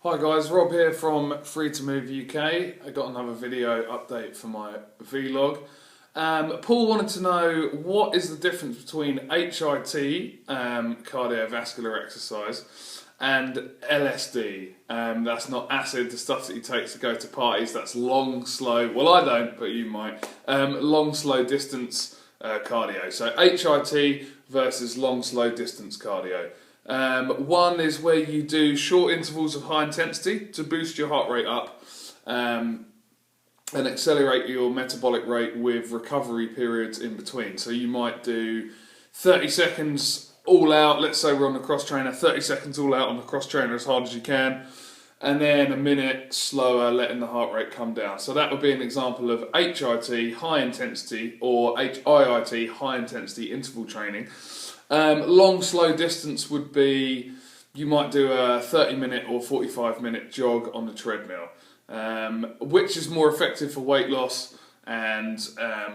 Hi guys, Rob here from Free to Move UK. I got another video update for my vlog. Paul wanted to know what is the difference between HIIT, cardiovascular exercise, and LSD. That's not acid, the stuff that he takes to go to parties. That's long, slow, well I don't, but you might, long, slow distance cardio. So HIIT versus long, slow distance cardio. One is where you do short intervals of high intensity to boost your heart rate up and accelerate your metabolic rate with recovery periods in between. So you might do 30 seconds all out, let's say we're on the cross trainer, 30 seconds all out on the cross trainer as hard as you can, and then a minute slower, letting the heart rate come down. So that would be an example of HIIT, high intensity, or HIIT, high intensity interval training. Long, slow distance would be, you might do a 30-minute or 45-minute jog on the treadmill, which is more effective for weight loss and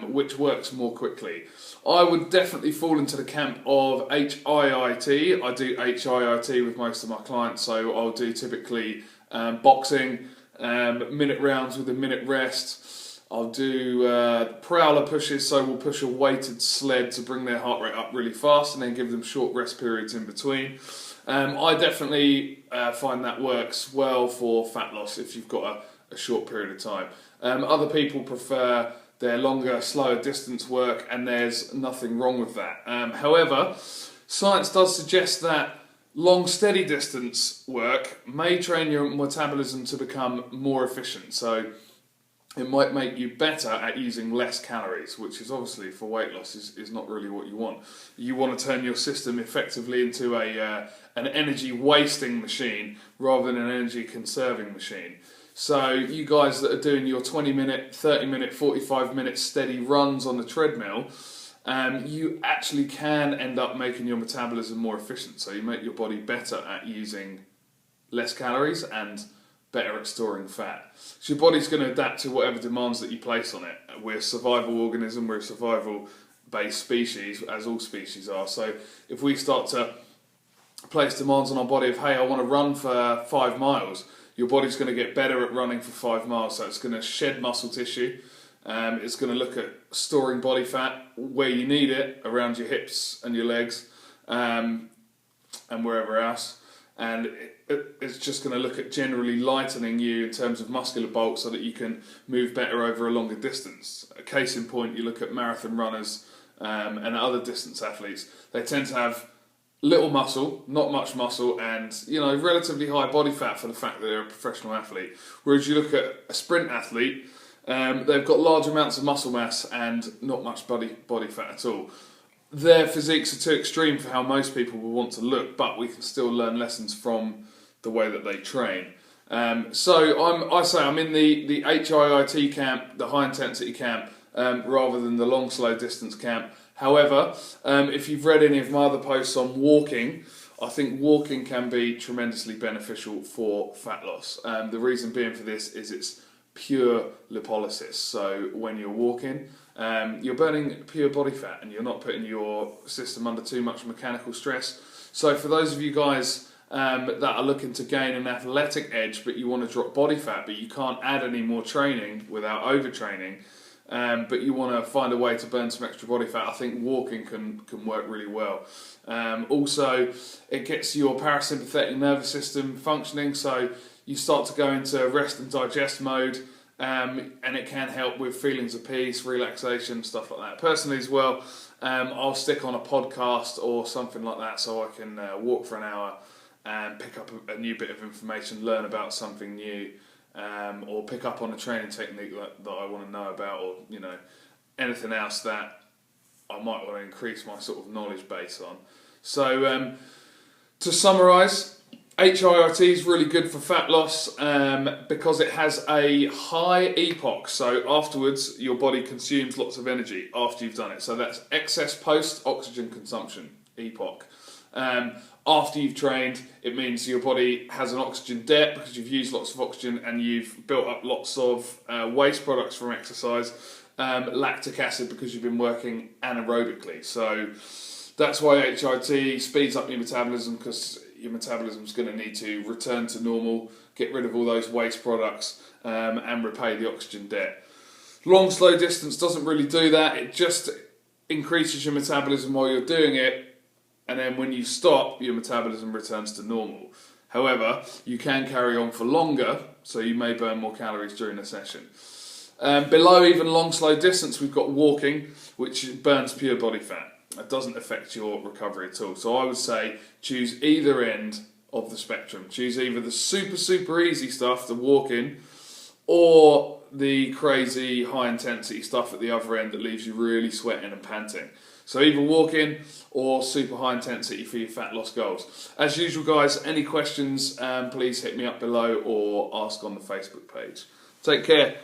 which works more quickly. I would definitely fall into the camp of HIIT. I do HIIT with most of my clients, so I'll do typically boxing, minute rounds with a minute rest. I'll do prowler pushes, so we'll push a weighted sled to bring their heart rate up really fast and then give them short rest periods in between. I definitely find that works well for fat loss if you've got a short period of time. Other people prefer their longer, slower distance work, and there's nothing wrong with that. However, science does suggest that long, steady distance work may train your metabolism to become more efficient. So it might make you better at using less calories, which is obviously for weight loss is not really what you want. You want to turn your system effectively into an energy wasting machine rather than an energy conserving machine. So you guys that are doing your 20-minute, 30-minute, 45-minute steady runs on the treadmill, you actually can end up making your metabolism more efficient. So you make your body better at using less calories and better at storing fat. So your body's going to adapt to whatever demands that you place on it. We're a survival organism, we're a survival-based species, as all species are. So if we start to place demands on our body of, hey, I want to run for 5 miles, your body's going to get better at running for 5 miles. So it's going to shed muscle tissue. It's going to look at storing body fat where you need it, around your hips and your legs, and wherever else. And it's just going to look at generally lightening you in terms of muscular bulk so that you can move better over a longer distance. A case in point, you look at marathon runners and other distance athletes. They tend to have little muscle, not much muscle, and relatively high body fat for the fact that they're a professional athlete. Whereas you look at a sprint athlete, they've got large amounts of muscle mass and not much body fat at all. Their physiques are too extreme for how most people will want to look, but we can still learn lessons from the way that they train. So I'm in the HIIT camp, the high intensity camp, rather than the long slow distance camp. However, if you've read any of my other posts on walking, I think walking can be tremendously beneficial for fat loss. The reason being for this is it's pure lipolysis. So when you're walking, you're burning pure body fat and you're not putting your system under too much mechanical stress. So for those of you guys that are looking to gain an athletic edge but you want to drop body fat but you can't add any more training without overtraining, but you want to find a way to burn some extra body fat, I think walking can work really well. Also, it gets your parasympathetic nervous system functioning, so you start to go into rest and digest mode, and it can help with feelings of peace, relaxation, stuff like that. Personally as well, I'll stick on a podcast or something like that so I can walk for an hour and pick up a new bit of information, learn about something new, or pick up on a training technique that I want to know about, or anything else that I might want to increase my sort of knowledge base on. So to summarise, HIIT is really good for fat loss because it has a high EPOC, so afterwards your body consumes lots of energy after you've done it. So that's excess post-oxygen consumption, EPOC. After you've trained, it means your body has an oxygen debt because you've used lots of oxygen and you've built up lots of waste products from exercise, lactic acid because you've been working anaerobically. So that's why HIIT speeds up your metabolism, because your metabolism's going to need to return to normal, get rid of all those waste products, and repay the oxygen debt. Long, slow distance doesn't really do that. It just increases your metabolism while you're doing it, and then when you stop, your metabolism returns to normal. However, you can carry on for longer, so you may burn more calories during the session. Below even long, slow distance, we've got walking, which burns pure body fat. It doesn't affect your recovery at all. So I would say choose either end of the spectrum. Choose either the super, super easy stuff, the walking, or the crazy high intensity stuff at the other end that leaves you really sweating and panting. So either walking or super high intensity for your fat loss goals. As usual guys, any questions, please hit me up below or ask on the Facebook page. Take care.